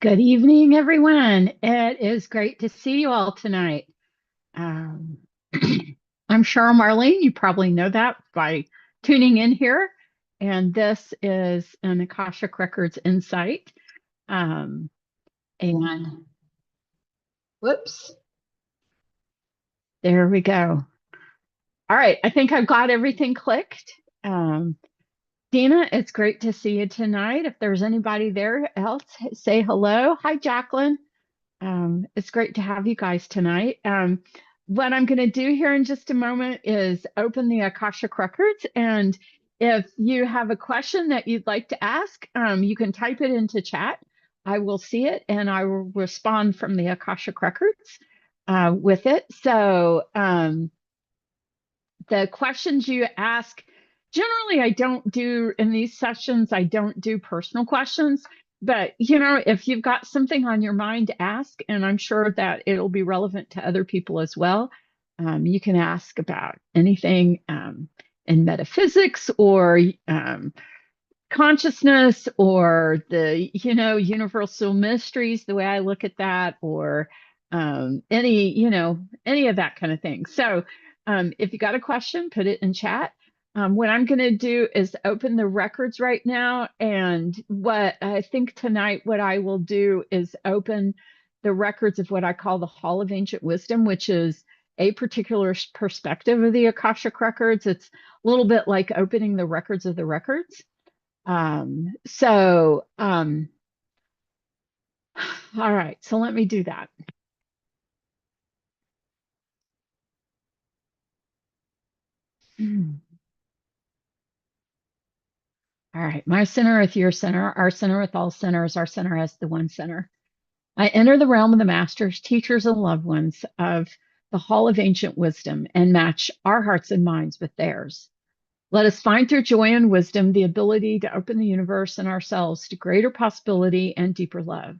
Good evening, everyone. It is great to see you all tonight. Um, I'm Cheryl Marlene. You probably know that by tuning in here. And this is an Akashic Records Insight. Um, and whoops, there we go. All right, I think I've got everything clicked. Um, Dina, it's great to see you tonight. If there's anybody there else, say hello. Hi, Jacqueline. It's great to have you guys tonight. What I'm going to do here in just a moment is open the Akashic Records. And if you have a question that you'd like to ask, you can type it into chat. I will see it and I will respond from the Akashic Records with it. So the questions you ask, generally, I don't do in these sessions, I don't do personal questions. But, if you've got something on your mind to ask, and I'm sure that it'll be relevant to other people as well, you can ask about anything in metaphysics or consciousness or the, universal mysteries, the way I look at that, or any of that kind of thing. So if you got a question, put it in chat. What I'm going to do is open the records right now. And what I think tonight, what I will do is open the records of what I call the Hall of Ancient Wisdom, which is a particular perspective of the Akashic Records. It's a little bit like opening the records of the records. All right, so let me do that. All right, my center with your center, our center with all centers, our center as the one center. I enter the realm of the masters, teachers, and loved ones of the Hall of Ancient Wisdom and match our hearts and minds with theirs. Let us find through joy and wisdom the ability to open the universe and ourselves to greater possibility and deeper love.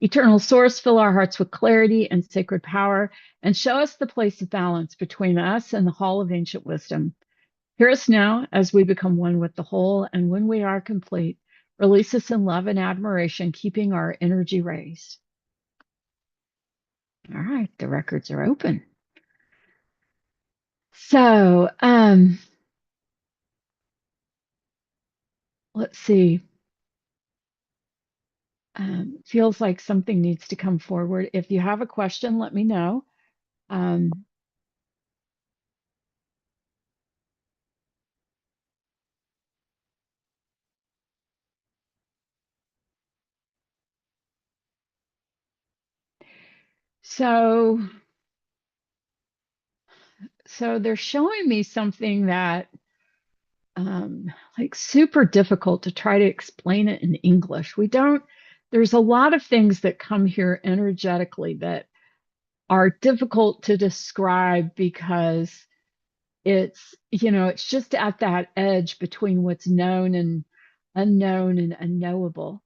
Eternal Source, fill our hearts with clarity and sacred power and show us the place of balance between us and the Hall of Ancient Wisdom. Hear us now as we become one with the whole, and when we are complete, release us in love and admiration, keeping our energy raised. All right, the records are open. So, let's see. Feels like something needs to come forward. If you have a question, let me know. So they're showing me something that like super difficult to try to explain it in English. There's a lot of things that come here energetically that are difficult to describe because it's just at that edge between what's known and unknown and unknowable.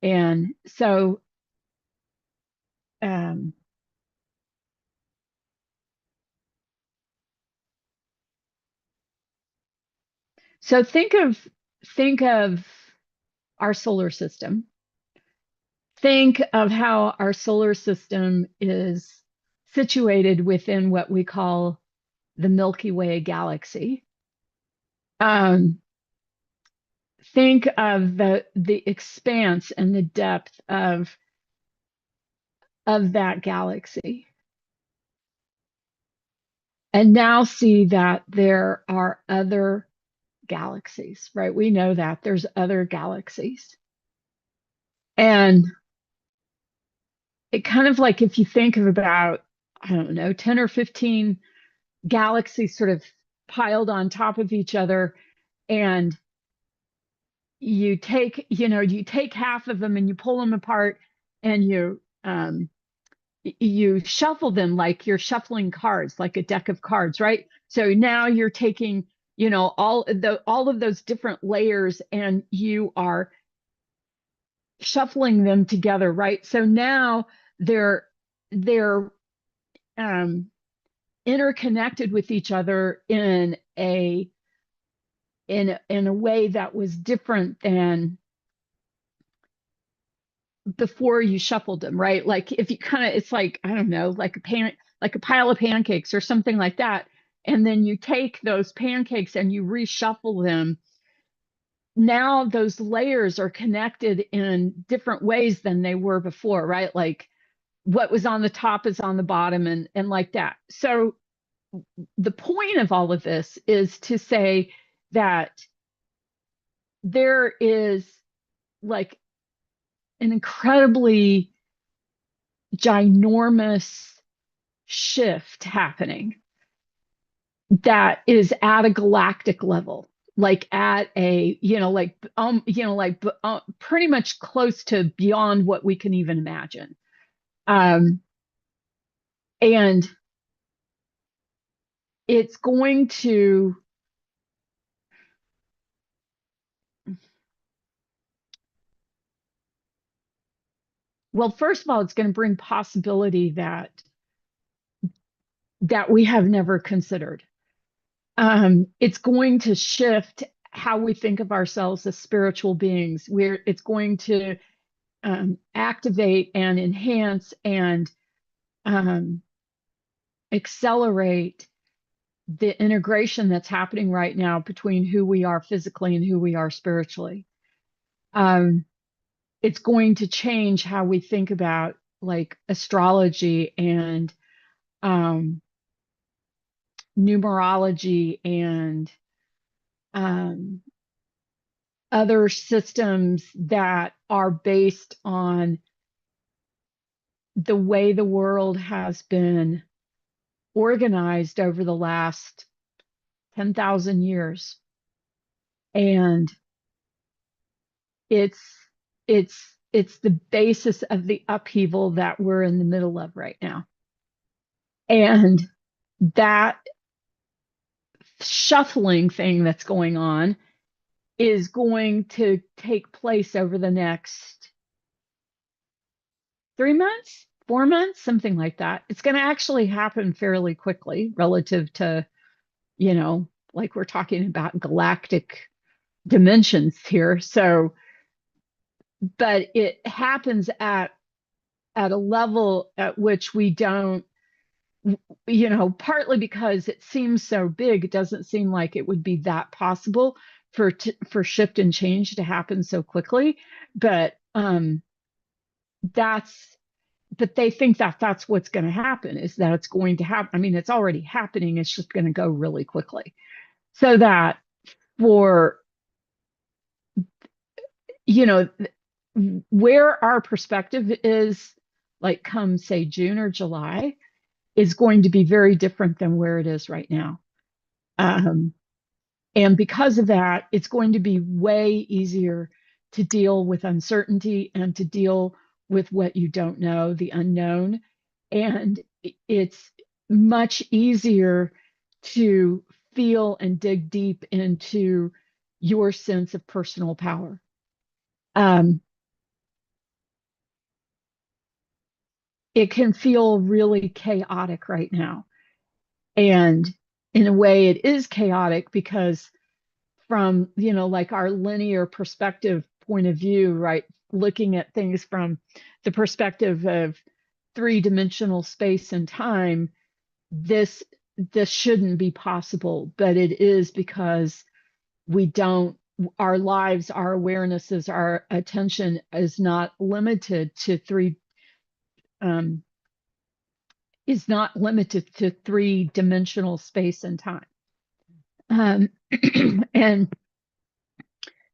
And um, so think of our solar system. Think of how our solar system is situated within what we call the Milky Way galaxy. Um, think of the expanse and the depth of that galaxy. And now see that there are other galaxies, right? We know that there's other galaxies. And it kind of like if you think of about, I don't know, 10 or 15 galaxies sort of piled on top of each other, and you take half of them and you pull them apart and you shuffle them like you're shuffling cards, like a deck of cards, right? So now you're taking, all of those different layers and you are shuffling them together, right? So now they're um, interconnected with each other in a way that was different than before you shuffled them, right? Like if you kind of, it's like, I don't know, like a pile of pancakes or something like that. And then you take those pancakes and you reshuffle them. Now those layers are connected in different ways than they were before, right? Like what was on the top is on the bottom and like that. So the point of all of this is to say that there is like an incredibly ginormous shift happening that is at a galactic level, like at a, pretty much close to beyond what we can even imagine. Um, and it's going to, well, first of all, it's going to bring possibility that we have never considered. It's going to shift how we think of ourselves as spiritual beings. Where it's going to activate and enhance and um, accelerate the integration that's happening right now between who we are physically and who we are spiritually. Um, it's going to change how we think about like astrology and um, numerology and um, other systems that are based on the way the world has been organized over the last 10,000 years. And it's it's the basis of the upheaval that we're in the middle of right now. And that shuffling thing that's going on is going to take place over the next 3 months, 4 months, something like that. It's going to actually happen fairly quickly relative to, like we're talking about galactic dimensions here. So, but it happens at a level at which we don't, partly because it seems so big, it doesn't seem like it would be that possible for shift and change to happen so quickly. But that's but they think that that's what's going to happen, is that it's going to happen. I mean, it's already happening. It's just going to go really quickly. So that for, you know, where our perspective is, like come say June or July, is going to be very different than where it is right now. Um, and because of that, it's going to be way easier to deal with uncertainty and to deal with what you don't know, the unknown. And it's much easier to feel and dig deep into your sense of personal power. Um, it can feel really chaotic right now. And in a way, it is chaotic because from, like our linear perspective point of view, right? Looking at things from the perspective of three-dimensional space and time, this this shouldn't be possible, but it is because we don't our lives, our awarenesses, our attention is not limited to um, three-dimensional space and time. Um, and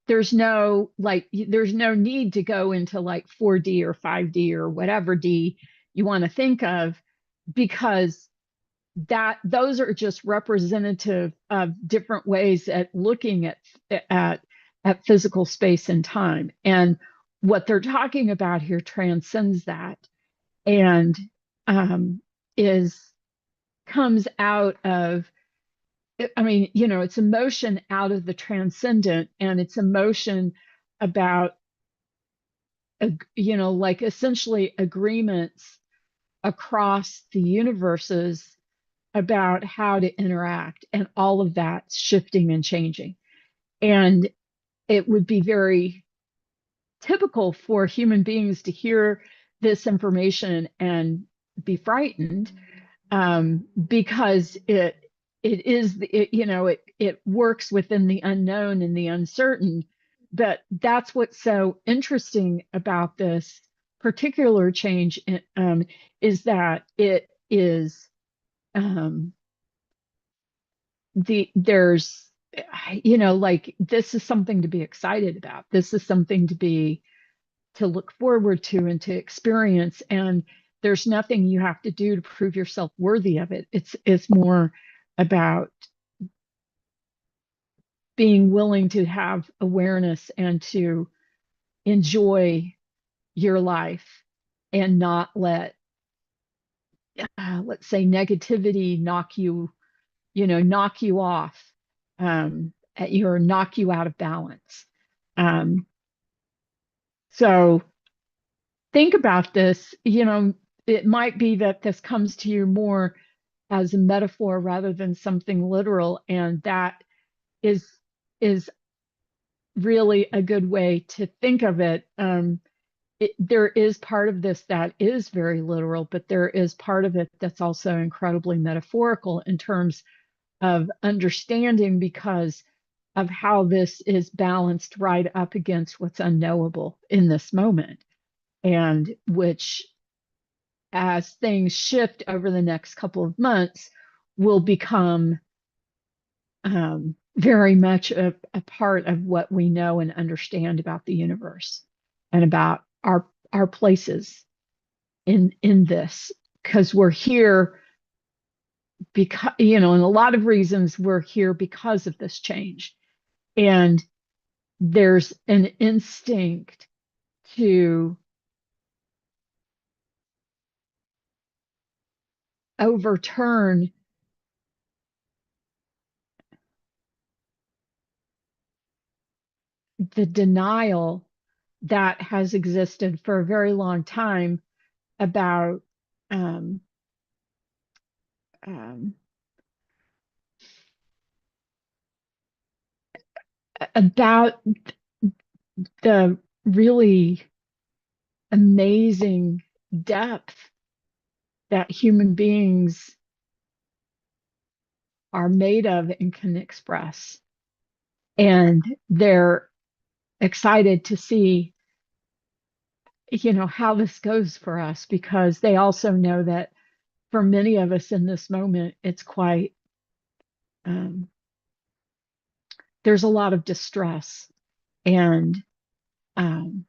there's no need to go into like 4D or 5D or whatever D you want to think of, because that those are just representative of different ways at looking at at physical space and time. And what they're talking about here transcends that, and is comes out of, I mean, it's emotion out of the transcendent, and it's emotion about, like essentially agreements across the universes about how to interact, and all of that's shifting and changing. And it would be very typical for human beings to hear this information and be frightened, because it works within the unknown and the uncertain. But that's what's so interesting about this particular change, is that it is, there's, like, this is something to be excited about. This is something to look forward to and to experience. And there's nothing you have to do to prove yourself worthy of it. It's more about being willing to have awareness and to enjoy your life and not let, let's say, negativity knock you off, or knock you out of balance. So think about this. It might be that this comes to you more as a metaphor rather than something literal, and that is really a good way to think of it. There is part of this that is very literal, but there is part of it that's also incredibly metaphorical in terms of understanding, because of how this is balanced right up against what's unknowable in this moment, and which, as things shift over the next couple of months, will become, very much a part of what we know and understand about the universe and about our places in this, because we're here because, and a lot of reasons we're here because of this change. And there's an instinct to overturn the denial that has existed for a very long time about, um, um, about the really amazing depth that human beings are made of and can express. And they're excited to see, how this goes for us, because they also know that for many of us in this moment, it's quite, um, there's a lot of distress, and um,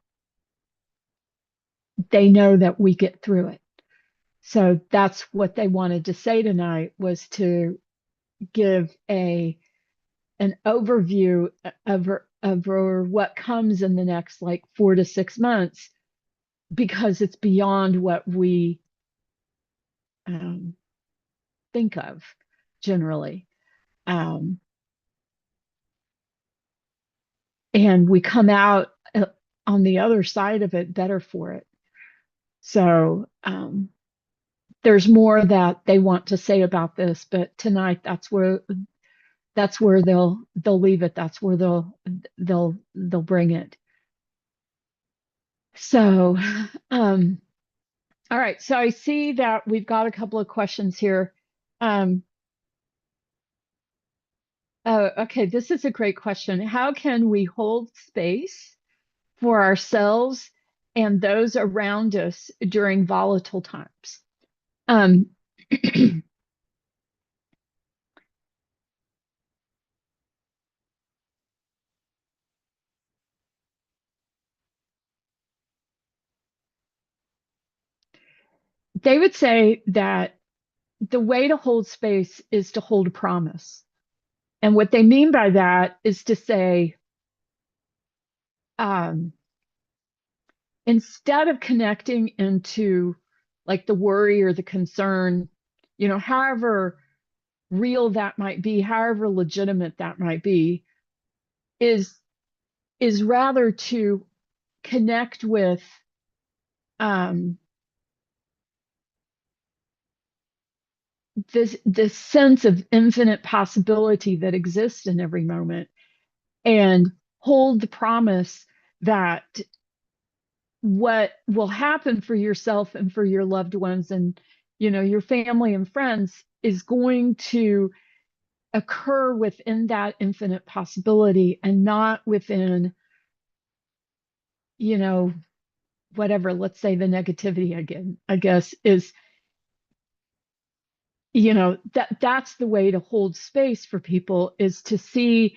they know that we get through it. So that's what they wanted to say tonight, was to give an overview of what comes in the next, like, 4 to 6 months, because it's beyond what we, um, think of generally. Um, and we come out, on the other side of it better for it. So, there's more that they want to say about this, but tonight that's where they'll leave it. That's where they'll bring it. So, all right. So I see that we've got a couple of questions here. Oh, okay. This is a great question. How can we hold space for ourselves and those around us during volatile times? Um, they would say that the way to hold space is to hold a promise. And what they mean by that is to say, um, instead of connecting into, like, the worry or the concern, however real that might be, however legitimate that might be, is rather to connect with, um, this sense of infinite possibility that exists in every moment, and hold the promise that what will happen for yourself and for your loved ones and, your family and friends is going to occur within that infinite possibility and not within, you know, whatever, let's say the negativity again, I guess is, that's the way to hold space for people is to see,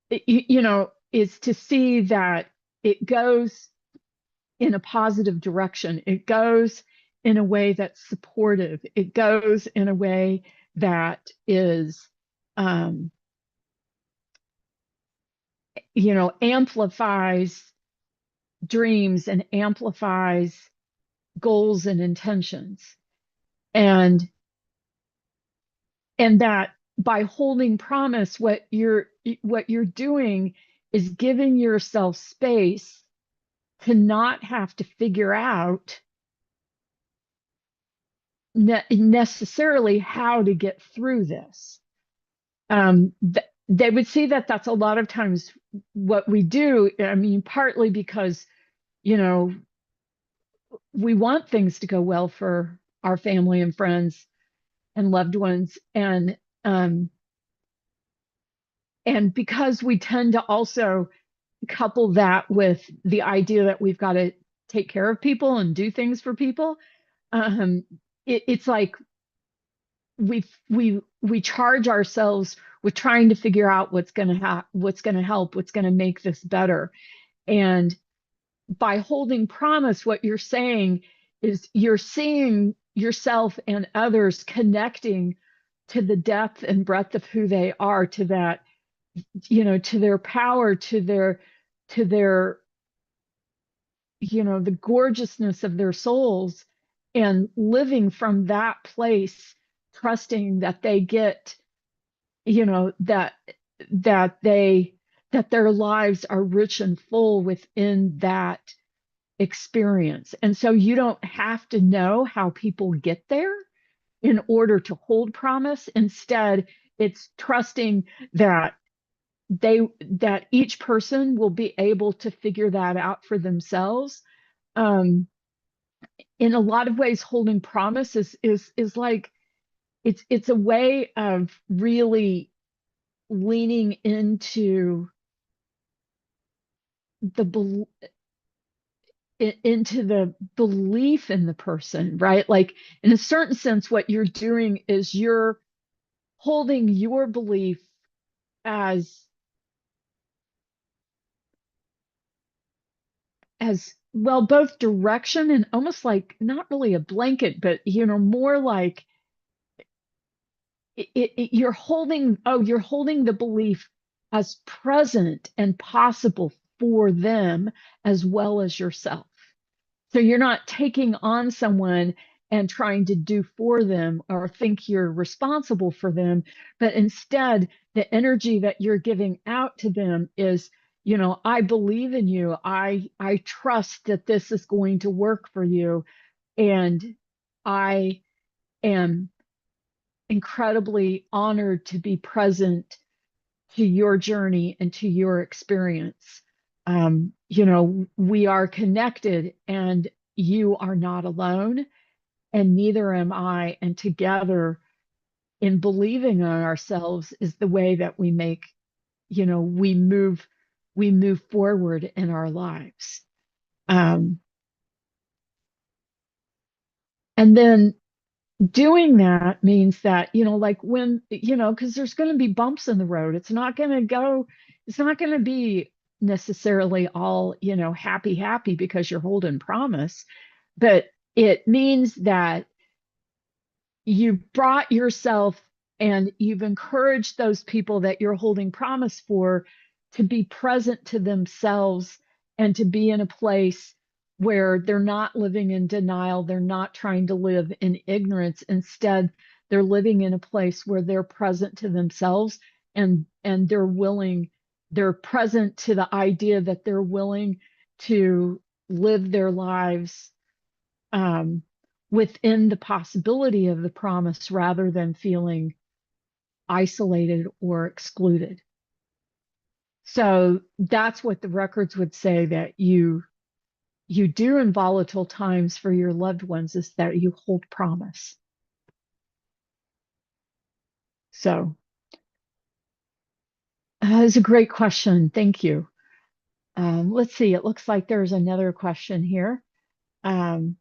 is to see that it goes in a positive direction. It goes in a way that's supportive. It goes in a way that is, um, amplifies dreams and amplifies goals and intentions. And that by holding promise, what you're doing is giving yourself space to not have to figure out necessarily how to get through this. They would see that that's a lot of times what we do. I mean, partly because, you know, we want things to go well for our family and friends and loved ones. And because we tend to also couple that with the idea that we've got to take care of people and do things for people, um, it's like we charge ourselves with trying to figure out what's going to what's going to help, what's going to make this better. And by holding promise, what you're saying is you're seeing yourself and others connecting to the depth and breadth of who they are, to that, to their power, to their the gorgeousness of their souls, and living from that place, trusting that they get, that that their lives are rich and full within that experience. And so you don't have to know how people get there in order to hold promise. Instead, it's trusting that each person will be able to figure that out for themselves. Um, in a lot of ways, holding promise is like it's a way of really leaning into the into the belief in the person, right? Like in a certain sense, what you're doing is you're holding your belief as well, both direction and almost like not really a blanket, but more like you're holding the belief as present and possible for them as well as yourself. So you're not taking on someone and trying to do for them or think you're responsible for them, but instead the energy that you're giving out to them is, I believe in you. I trust that this is going to work for you, and I am incredibly honored to be present to your journey and to your experience. We are connected and you are not alone, and neither am I. And together, in believing in ourselves, is the way that we make, we move forward in our lives. And then doing that means that, like when, because there's going to be bumps in the road. It's not going to be necessarily all, happy because you're holding promise, but it means that you brought yourself and you've encouraged those people that you're holding promise for to be present to themselves and to be in a place where they're not living in denial. They're not trying to live in ignorance. Instead, they're living in a place where they're present to themselves, and they're present to the idea that they're willing to live their lives within the possibility of the promise rather than feeling isolated or excluded. So that's what the records would say that you do in volatile times for your loved ones is that you hold promise. So that is a great question. Thank you. Let's see. It looks like there's another question here. Um,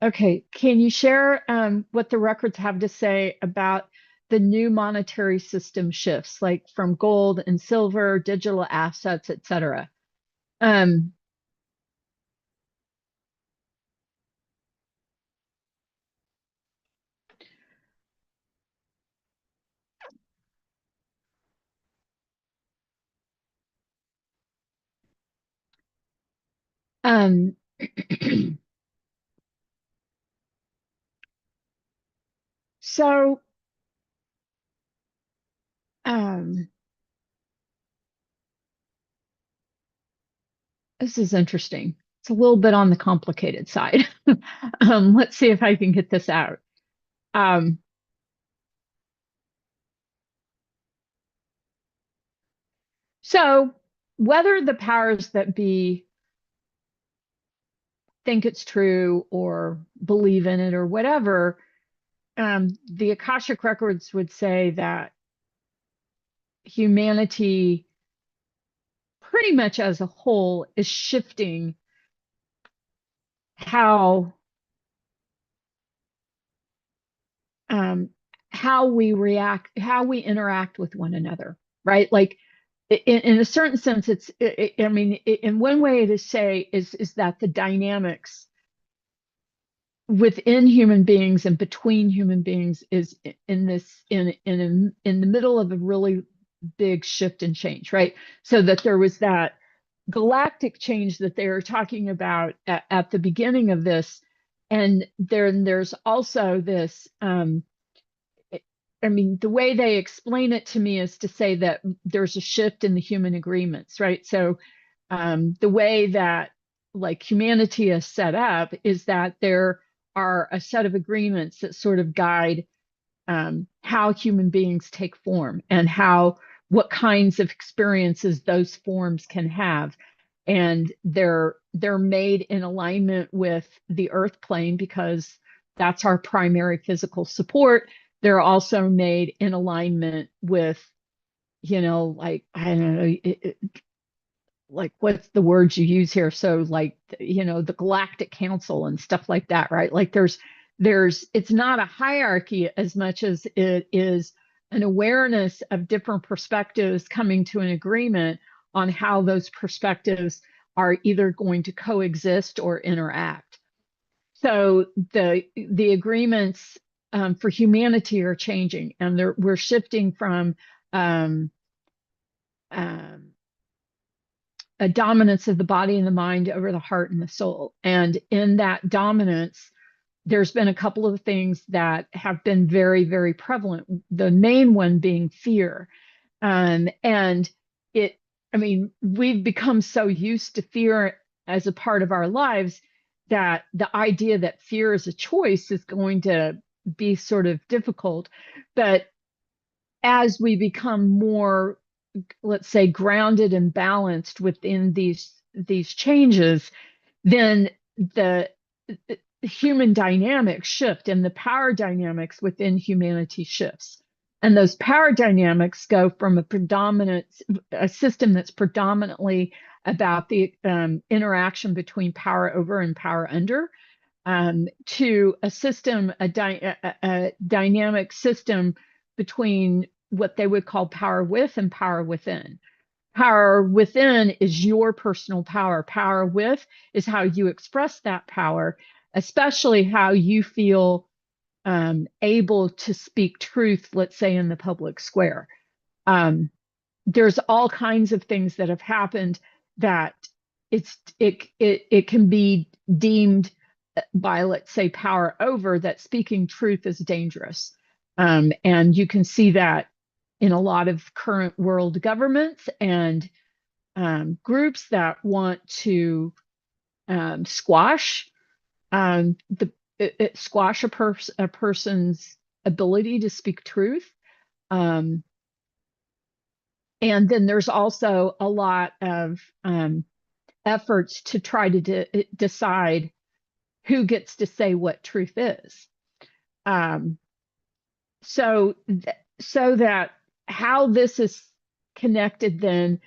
okay. Can you share what the records have to say about the new monetary system shifts, like from gold and silver, digital assets, et cetera? Um, um, so um, this is interesting. It's a little bit on the complicated side. Let's see if I can get this out. Um, so, whether the powers that be think it's true or believe in it or whatever, the Akashic Records would say that humanity, pretty much as a whole, is shifting how um, how we react, how we interact with one another, right? Like in a certain sense, I mean, in one way to say is that the dynamics within human beings and between human beings is in this in the middle of a really big shift and change, right? So that there was that galactic change that they were talking about at the beginning of this, and there's also this I mean, the way they explain it to me is to say that there's a shift in the human agreements, right? So, the way that like humanity is set up is that there are a set of agreements that sort of guide how human beings take form and how what kinds of experiences those forms can have, and they're made in alignment with the earth plane because that's our primary physical support. They're also made in alignment with, like, I don't know, like what's the words you use here, so like, the galactic council and stuff like that, right? Like there's it's not a hierarchy as much as it is an awareness of different perspectives coming to an agreement on how those perspectives are either going to coexist or interact. So the agreements for humanity are changing, and we're shifting from um, um, a dominance of the body and the mind over the heart and the soul. And in that dominance, there's been a couple of things that have been very, very prevalent. The main one being fear. And it, I mean, we've become so used to fear as a part of our lives that the idea that fear is a choice is going to be sort of difficult. But as we become more, let's say, grounded and balanced within these changes, then the human dynamics shift and the power dynamics within humanity shifts. And those power dynamics go from a system that's predominantly about the interaction between power over and power under, to a system, a dynamic system between what they would call power with and power within. Power within is your personal power. Power with is how you express that power, especially how you feel able to speak truth, let's say, in the public square. There's all kinds of things that have happened that it can be deemed by, let's say, power over, that speaking truth is dangerous. And you can see that in a lot of current world governments and groups that want to squash squash a person's ability to speak truth. And then there's also a lot of efforts to try to decide who gets to say what truth is. Um, so, so that how this is connected then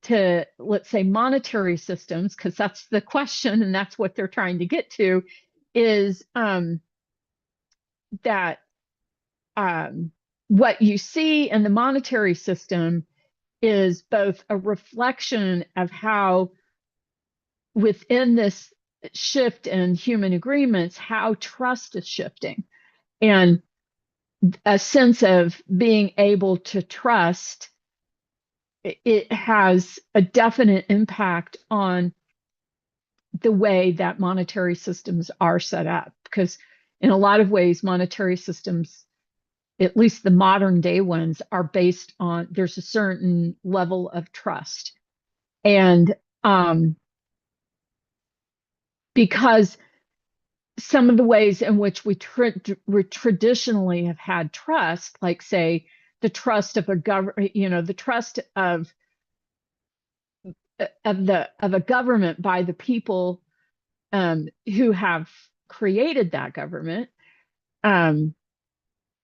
to, let's say, monetary systems, because that's the question and that's what they're trying to get to, is that what you see in the monetary system is both a reflection of how within this shift in human agreements, how trust is shifting, and a sense of being able to trust. It has a definite impact on the way that monetary systems are set up, because in a lot of ways monetary systems, at least the modern day ones, are based on, there's a certain level of trust. And because some of the ways in which we traditionally have had trust, like say the trust of a government, the trust of a government by the people who have created that government,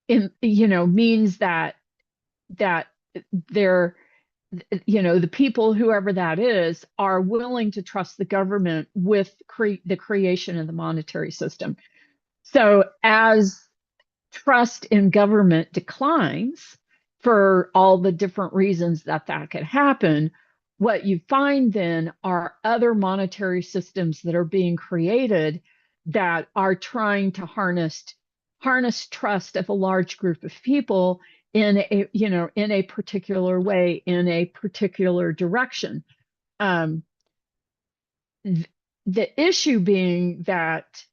means that they're, the people, whoever that is, are willing to trust the government with the creation of the monetary system. So as trust in government declines, for all the different reasons that could happen, what you find then are other monetary systems that are being created that are trying to harness trust of a large group of people in a particular way, in a particular direction. The issue being that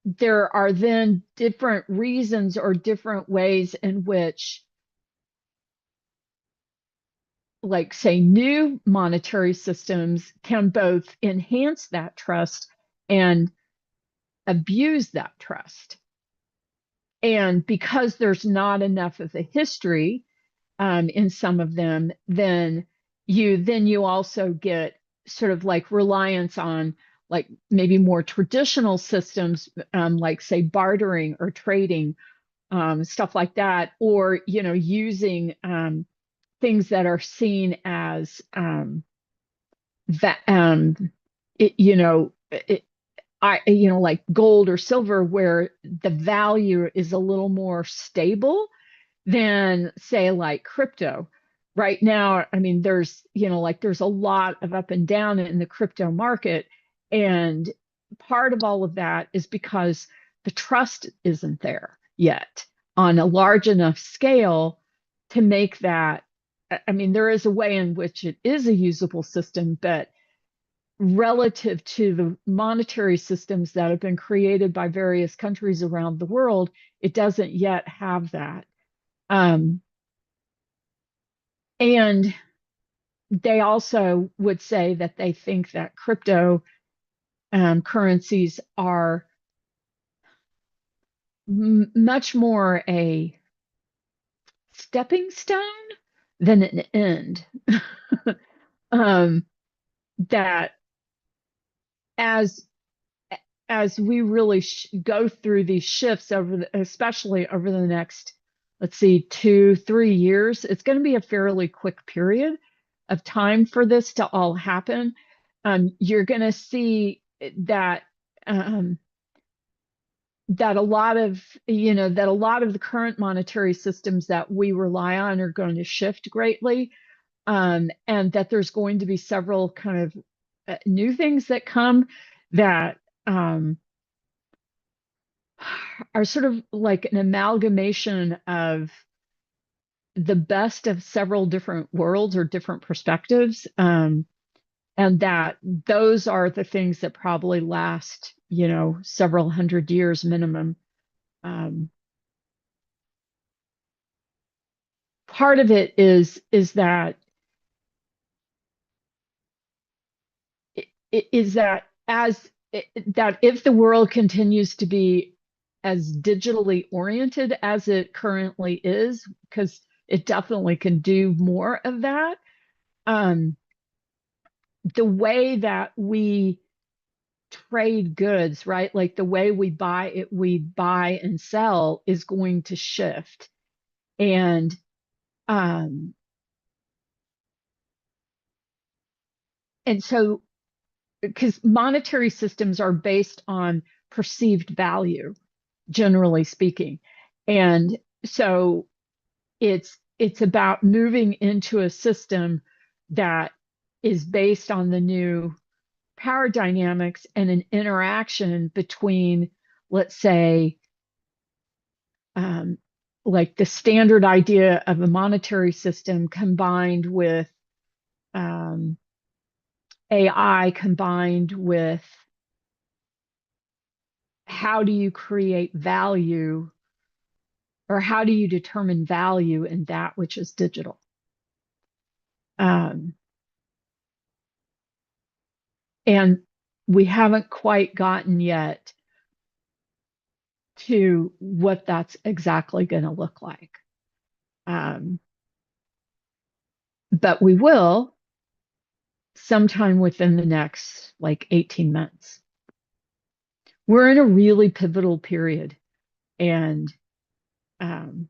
there are then different reasons or different ways in which, like, say, new monetary systems can both enhance that trust and abuse that trust. And because there's not enough of a history in some of them, then you also get sort of like reliance on, like, maybe more traditional systems, like say bartering or trading, stuff like that, or using things that are seen as that like gold or silver, where the value is a little more stable than say like crypto. Right now, I mean, there's there's a lot of up and down in the crypto market, and part of all of that is because the trust isn't there yet on a large enough scale to make that. I mean, there is a way in which it is a usable system, but relative to the monetary systems that have been created by various countries around the world, it doesn't yet have that. And they also would say that they think that crypto currencies are much more a stepping stone than an end. That as we really go through these shifts especially over the next, let's see, 2-3 years, it's going to be a fairly quick period of time for this to all happen. You're going to see that that a lot of the current monetary systems that we rely on are going to shift greatly, and that there's going to be several kind of new things that come that are sort of like an amalgamation of the best of several different worlds or different perspectives, and that those are the things that probably last, several hundred years minimum. Part of it is that as that if the world continues to be as digitally oriented as it currently is, because it definitely can do more of that. The way that we trade goods, right? Like the way we buy and sell is going to shift. And um, and so because monetary systems are based on perceived value, generally speaking. And so it's about moving into a system that is based on the new power dynamics and an interaction between, let's say, um, like the standard idea of a monetary system combined with um, AI, combined with how do you create value, or how do you determine value in that which is digital? Um, and we haven't quite gotten yet to what that's exactly going to look like. Um, but we will sometime within the next like 18 months. We're in a really pivotal period. And um,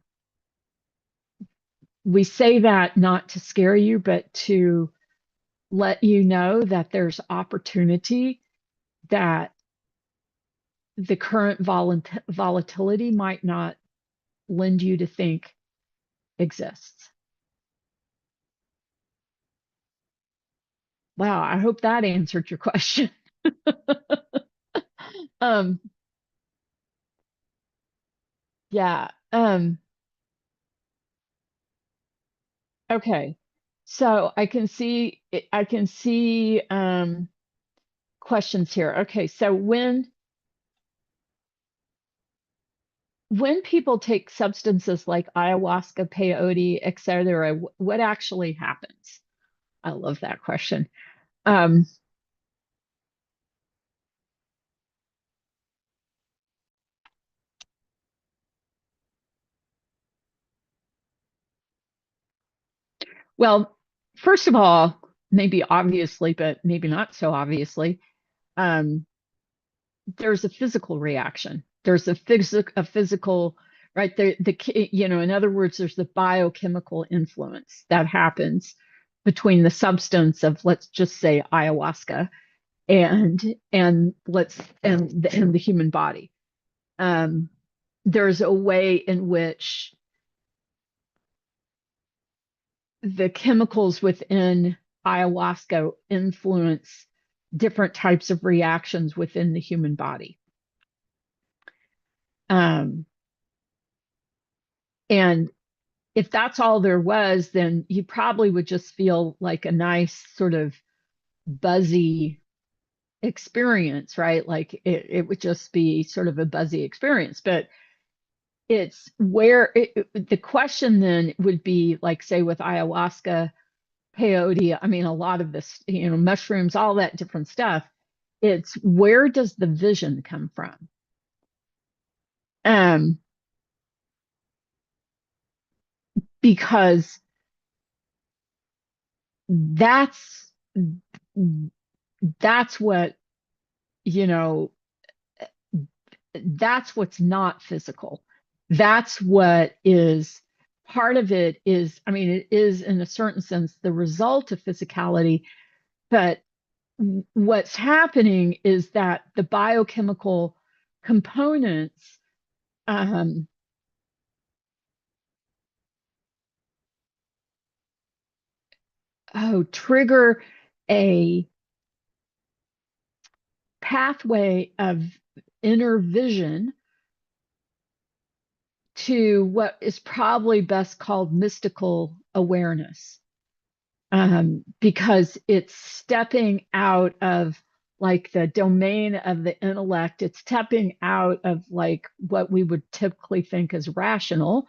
we say that not to scare you, but to let you know that there's opportunity, that the current volatility might not lend you to think exists. Wow, I hope that answered your question. um, yeah. Okay. So I can see questions here. Okay, so when people take substances like ayahuasca, peyote, etc., what actually happens? I love that question. Um, well, first of all, maybe obviously, but maybe not so obviously, um, there's a physical reaction. There's a physical, right? In other words, there's the biochemical influence that happens between the substance of, let's just say, ayahuasca and and the human body. Um, there's a way in which the chemicals within ayahuasca influence different types of reactions within the human body. Um, and if that's all there was, then you probably would just feel like a nice sort of buzzy experience, right? Like it would just be sort of a buzzy experience. But it's the question then would be like, say, with ayahuasca, peyote, I mean, a lot of this, mushrooms, all that different stuff. It's where does the vision come from? Um, because that's that's what, you know, that's what's not physical. That's what is part of it is, I mean, it is in a certain sense the result of physicality, but what's happening is that the biochemical components um, trigger a pathway of inner vision to what is probably best called mystical awareness, because it's stepping out of like the domain of the intellect. It's stepping out of like what we would typically think as rational,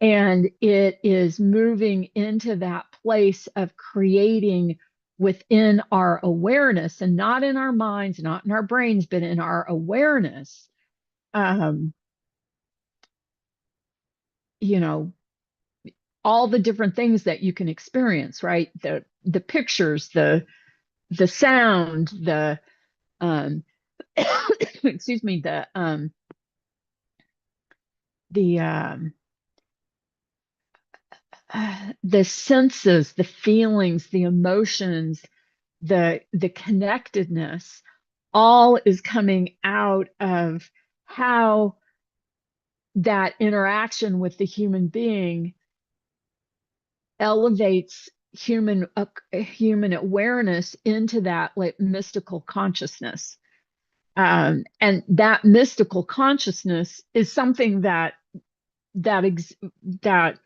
and it is moving into that place of creating within our awareness, and not in our minds, not in our brains, but in our awareness. Um, you know, all the different things that you can experience, right? The pictures, the sound, the um excuse me, the the senses, the feelings, the emotions, the connectedness, all is coming out of how that interaction with the human being elevates human awareness into that like mystical consciousness. And that mystical consciousness is something that that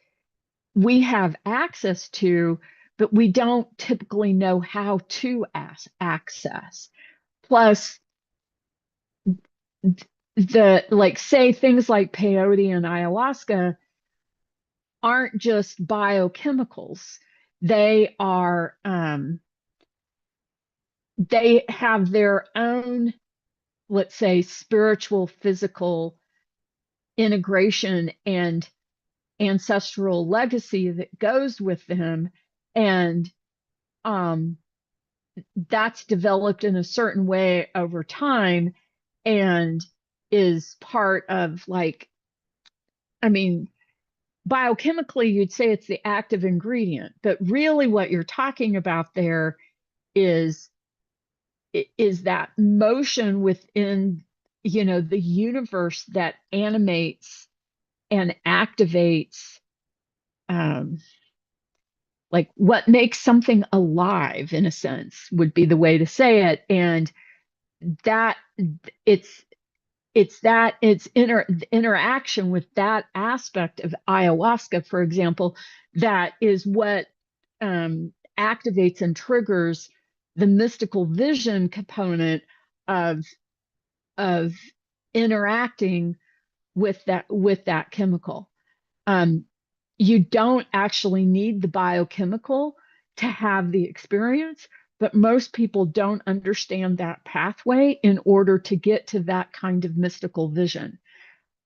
we have access to, but we don't typically know how to access. Plus, the like say things like peyote and ayahuasca aren't just biochemicals. They are they have their own, let's say, spiritual, physical integration and ancestral legacy that goes with them. And um, that's developed in a certain way over time and is part of like, I mean, biochemically, you'd say it's the active ingredient, but really what you're talking about there is is that motion within, the universe that animates and activates, um, like what makes something alive in a sense would be the way to say it. And that it's it's interaction with that aspect of ayahuasca, for example, that is what activates and triggers the mystical vision component of of interacting with that chemical. Um, you don't actually need the biochemical to have the experience, but most people don't understand that pathway in order to get to that kind of mystical vision.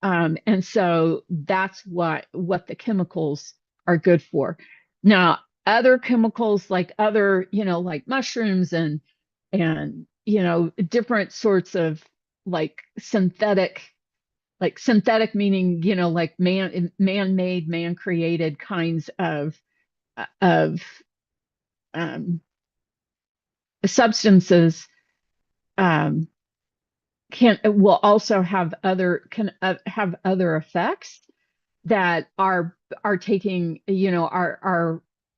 And so that's what the chemicals are good for. Now, other chemicals like other, like mushrooms and different sorts of like synthetic meaning, like man-made, man-created kinds of um, substances um, can will also have other effects that are taking,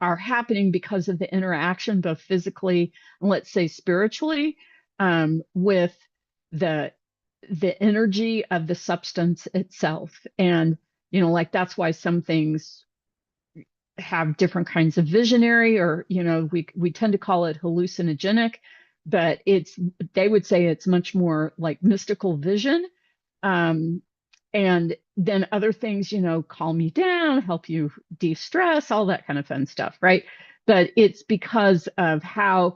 are happening because of the interaction, both physically and let's say spiritually, with the the energy of the substance itself. And like that's why some things have different kinds of visionary, or we tend to call it hallucinogenic, but they would say it's much more like mystical vision. um, and then other things, calm you down, help you de-stress, all that kind of fun stuff, right? But it's because of how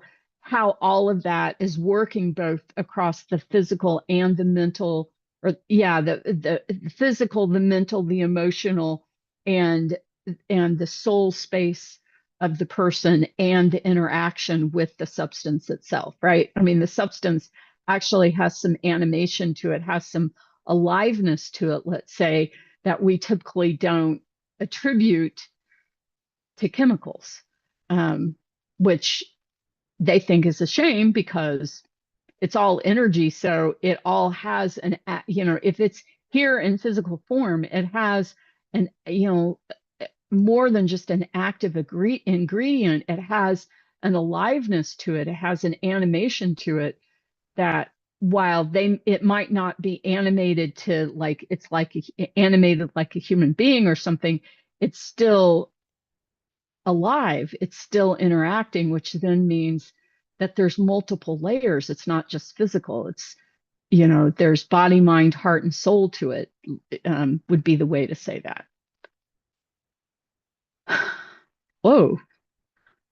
all of that is working both across the physical and the mental, or yeah, the physical, the mental, the emotional, and the soul space of the person, and the interaction with the substance itself, right? I mean, the substance actually has some animation to it, has some aliveness to it, let's say, that we typically don't attribute to chemicals, which they think is a shame because it's all energy. So it all has if it's here in physical form, it has an, more than just an active ingredient. It has an aliveness to it. It has an animation to it that while it might not be animated to like it's like animated like a human being or something, it's still alive, it's still interacting, which then means that there's multiple layers. It's not just physical. It's there's body, mind, heart, and soul to it, would be the way to say that. Whoa,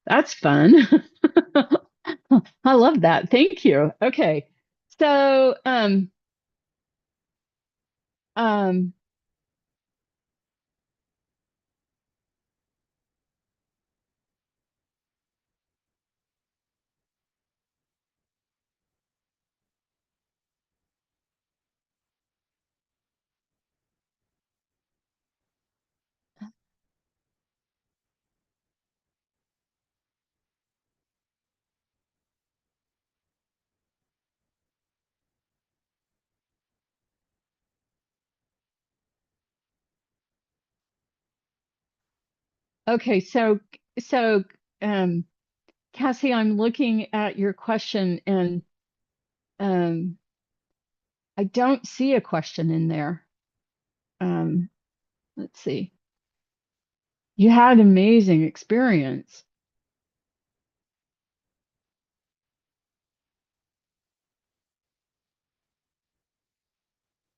that's fun. I love that. Thank you. Okay. So um Okay, so um Cassie, I'm looking at your question and um I don't see a question in there. Um let's see. You had an amazing experience.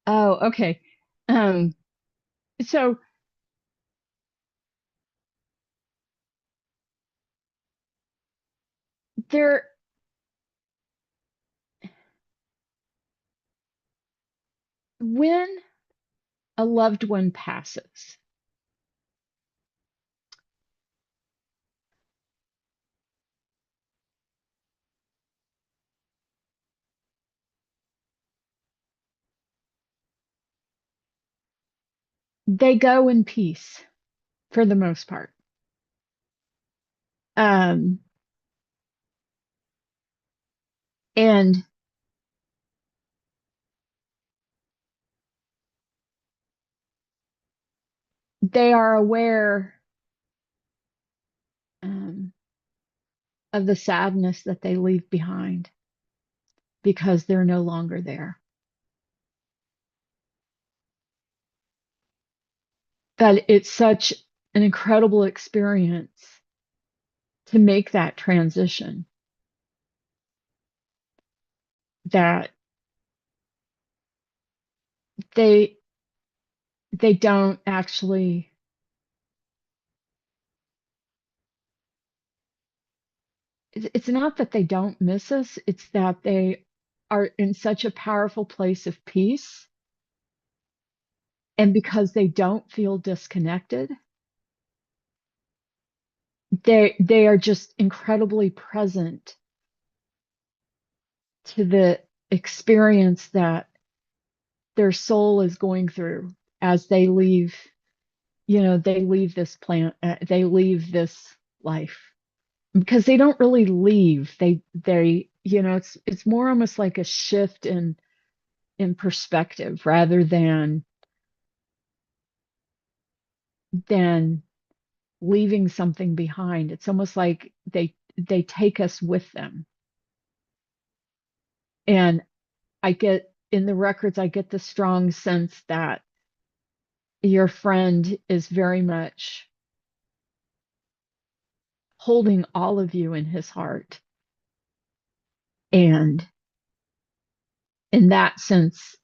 Oh, okay. Um so there when a loved one passes, they go in peace for the most part. Um and they are aware um of the sadness that they leave behind because they're no longer there. But it's such an incredible experience to make that transition that they they don't actually, it's not that they don't miss us, it's that they are in such a powerful place of peace, and because they don't feel disconnected, they are just incredibly present to the experience that their soul is going through as they leave, they leave this plant, they leave this life, because they don't really leave. It's more almost like a shift in perspective rather than leaving something behind. It's almost like they take us with them. And I get in the records, I get the strong sense that your friend is very much holding all of you in his heart. And in that sense,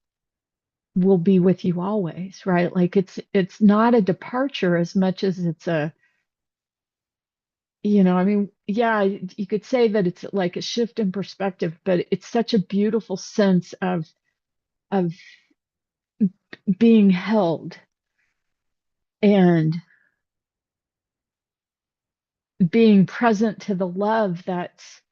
will be with you always, right? Like it's not a departure as much as it's a, I mean, yeah, you could say that it's like a shift in perspective, but it's such a beautiful sense of being held and being present to the love that's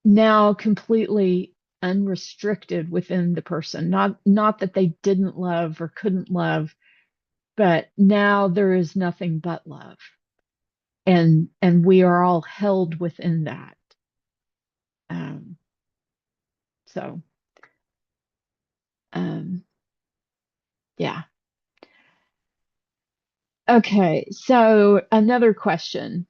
now completely unrestricted within the person. Not that they didn't love or couldn't love, but now there is nothing but love. And we are all held within that. Um, so um, yeah. Okay, so another question.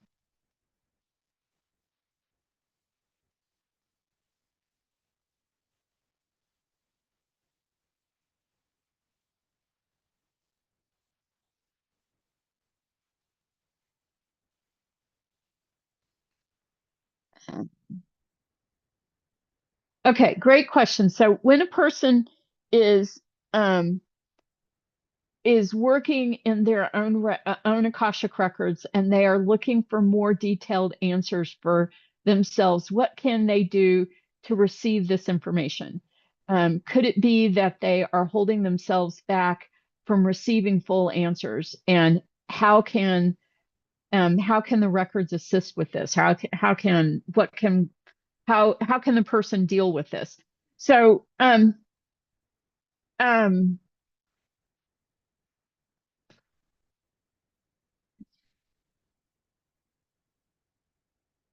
Okay, great question. So when a person is um, is working in their own Akashic records and they are looking for more detailed answers for themselves, what can they do to receive this information? Could it be that they are holding themselves back from receiving full answers? And how can the records assist with this? How can the person deal with this? So um,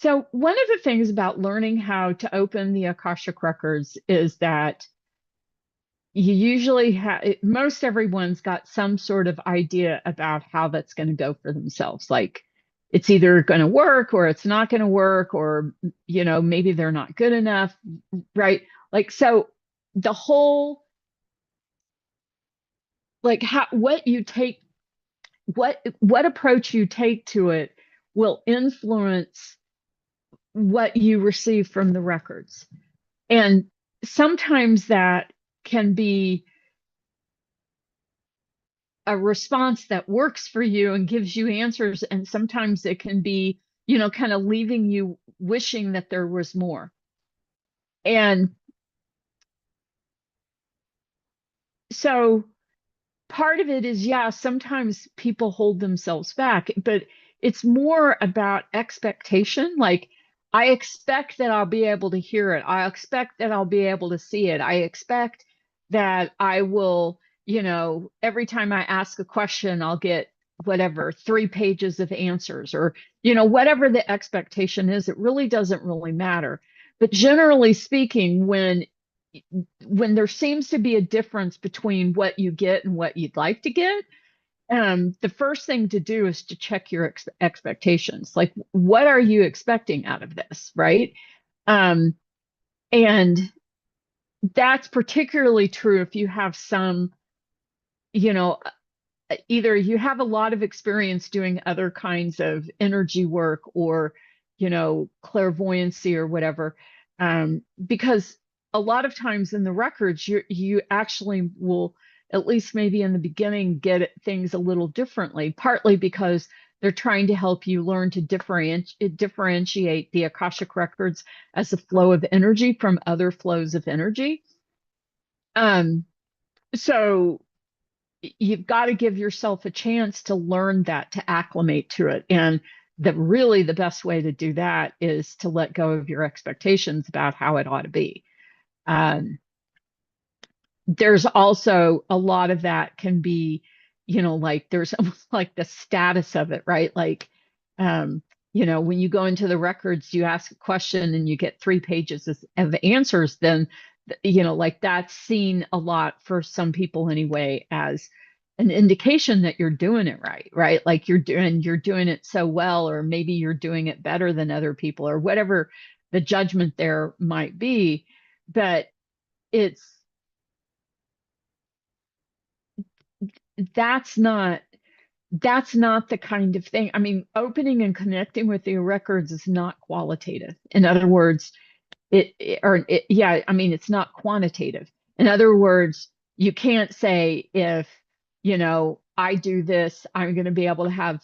So, one of the things about learning how to open the Akashic records is that you usually have, most everyone's got some sort of idea about how that's going to go for themselves. Like it's either going to work or it's not going to work, or, maybe they're not good enough, right? Like, so the whole, like how, what you take, what approach you take to it will influence what you receive from the records. And sometimes that can be a response that works for you and gives you answers. And sometimes it can be, kind of leaving you wishing that there was more. And so part of it is, yeah, sometimes people hold themselves back, but it's more about expectation. Like, I expect that I'll be able to hear it. I expect that I'll be able to see it. I expect that I will, every time I ask a question, I'll get whatever, 3 pages of answers, or, whatever the expectation is. It really doesn't really matter. But generally speaking, when there seems to be a difference between what you get and what you'd like to get, the first thing to do is to check your expectations. Like, what are you expecting out of this, right? Um, and that's particularly true if you have some, you know, either you have a lot of experience doing other kinds of energy work, or, clairvoyancy or whatever. Because a lot of times in the records, you actually will, at least maybe in the beginning, get things a little differently, partly because they're trying to help you learn to differentiate the Akashic Records as a flow of energy from other flows of energy. Um, so you've got to give yourself a chance to learn that, to acclimate to it. And the best way to do that is to let go of your expectations about how it ought to be. Um, there's also a lot of that can be, like there's almost like the status of it, right? Like, um, when you go into the records, you ask a question and you get 3 pages of answers, then, like that's seen a lot for some people anyway as an indication that you're doing it right, right? Like you're doing it so well, or maybe you're doing it better than other people, or whatever the judgment there might be. But it's that's not that's not the kind of thing. I mean, opening and connecting with the records is not qualitative. In other words, yeah, I mean, it's not quantitative. In other words, you can't say, if, I do this, I'm going to be able to have,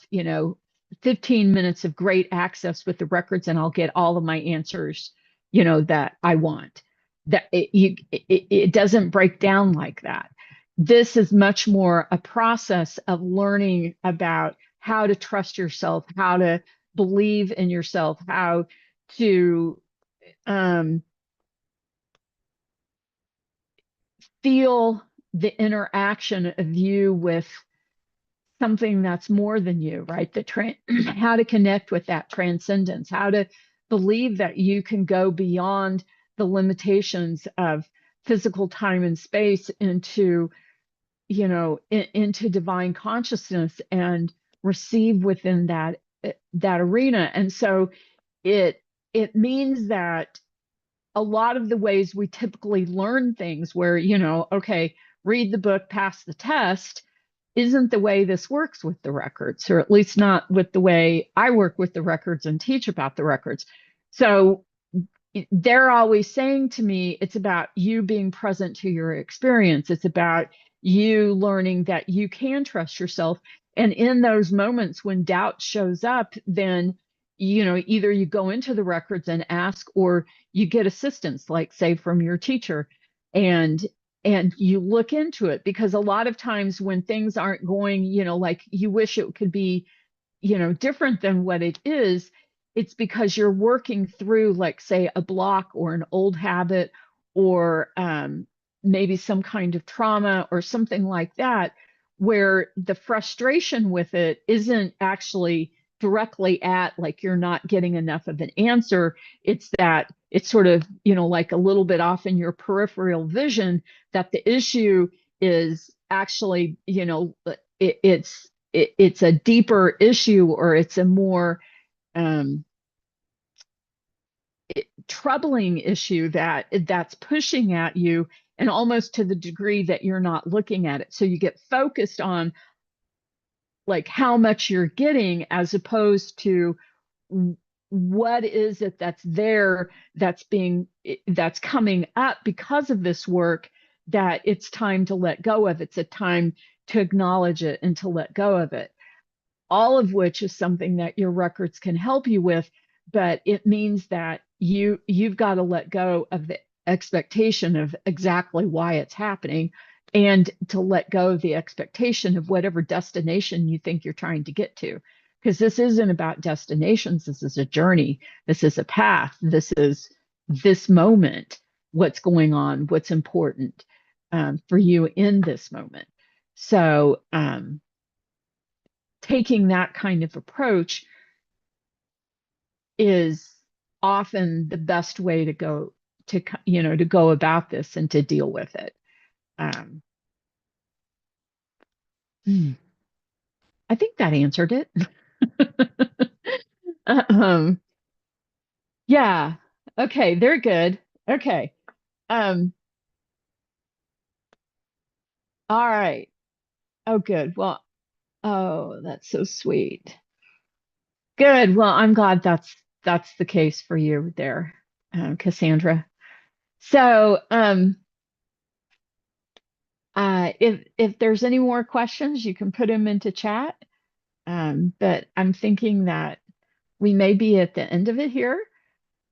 15 minutes of great access with the records and I'll get all of my answers, that I want. That it doesn't break down like that. This is much more a process of learning about how to trust yourself, how to believe in yourself, how to um, feel the interaction of you with something that's more than you, right? How to connect with that transcendence, how to believe that you can go beyond the limitations of physical time and space into, into divine consciousness, and receive within that arena. And so it it means that a lot of the ways we typically learn things, where, okay, read the book, pass the test, isn't the way this works with the records, or at least not with the way I work with the records and teach about the records. So they're always saying to me, it's about you being present to your experience. It's about you learning that you can trust yourself. And in those moments when doubt shows up, then, either you go into the records and ask, or you get assistance, like say from your teacher, and you look into it. Because a lot of times when things aren't going, like you wish it could be, different than what it is, it's because you're working through, like, say, a block or an old habit, or maybe some kind of trauma or something like that, where the frustration with it isn't actually directly at, like, you're not getting enough of an answer. It's that it's sort of, like a little bit off in your peripheral vision, that the issue is actually, it's a deeper issue, or it's a more um, troubling issue that's pushing at you, and almost to the degree that you're not looking at it. So you get focused on like how much you're getting, as opposed to what is it that's there, that's coming up because of this work, that it's time to let go of. It's a time to acknowledge it and to let go of it, all of which is something that your records can help you with. But it means that you've got to let go of the expectation of exactly why it's happening, and to let go of the expectation of whatever destination you think you're trying to get to. Because this isn't about destinations. This is a journey. This is a path. This is this moment, what's going on, what's important for you in this moment. So, taking that kind of approach is often the best way to go to go about this and to deal with it. Um, I think that answered it. um, yeah. Okay, they're good. Okay. Um, all right. Oh, good. Well, oh, that's so sweet. Good. Well, I'm glad that's the case for you there, Cassandra. So, if there's any more questions, you can put them into chat. But I'm thinking that we may be at the end of it here.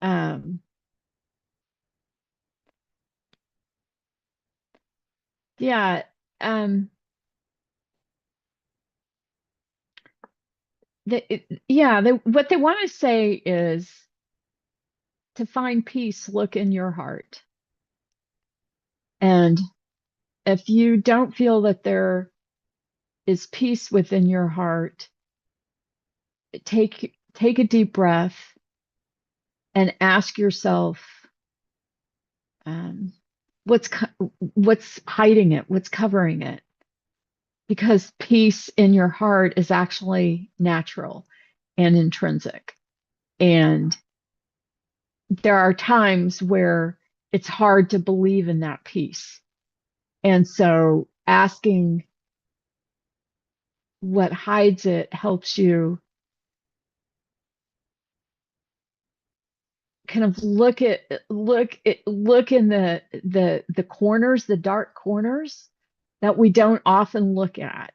Um, yeah. Um, what they want to say is to find peace, look in your heart. And if you don't feel that there is peace within your heart, take a deep breath and ask yourself, um, what's hiding it, what's covering it, because peace in your heart is actually natural and intrinsic. And there are times where it's hard to believe in that peace. And so asking what hides it helps you kind of look in the corners, the dark corners that we don't often look at,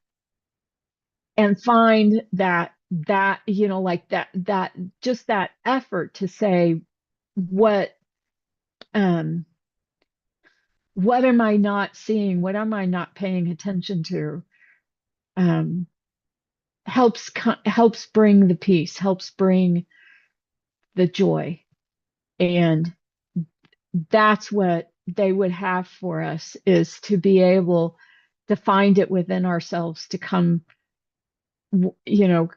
and find like that just that effort to say, what um what am I not seeing, what am I not paying attention to, um helps bring the peace, helps bring the joy. And that's what they would have for us, is to be able to find it within ourselves, to come, you know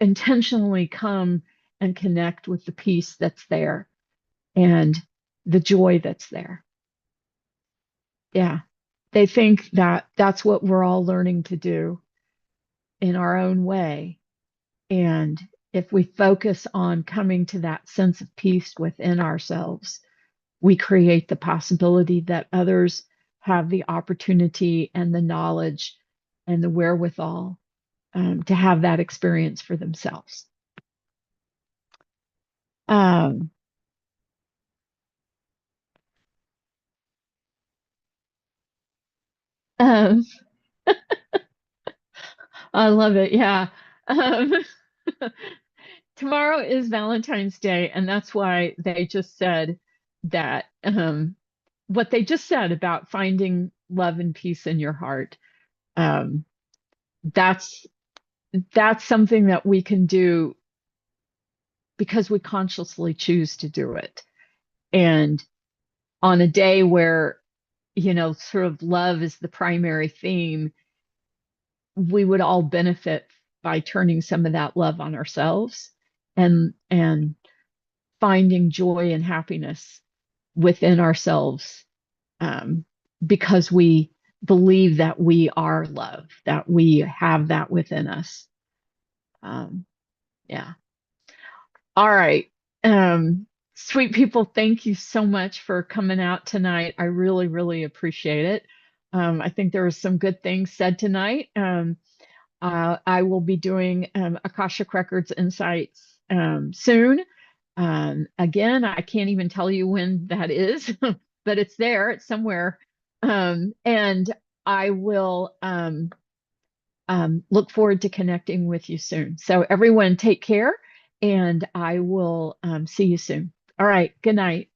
intentionally come and connect with the peace that's there and the joy that's there. Yeah. They think that that's what we're all learning to do in our own way. And if we focus on coming to that sense of peace within ourselves, we create the possibility that others have the opportunity and the knowledge and the wherewithal to have that experience for themselves. Um, um, I love it. Yeah. Um, tomorrow is Valentine's Day, and that's why they just said that, what they just said about finding love and peace in your heart. Um, that's that's something that we can do because we consciously choose to do it. And on a day where, sort of love is the primary theme, we would all benefit by turning some of that love on ourselves, and finding joy and happiness within ourselves, um, because we believe that we are love, that we have that within us. Um, yeah. All right. Sweet people, thank you so much for coming out tonight. I really, really appreciate it. I think there were some good things said tonight. I will be doing Akashic Records Insights soon. Again, I can't even tell you when that is, but it's there, it's somewhere. And I will look forward to connecting with you soon. So, everyone, take care, and I will see you soon. All right. Good night.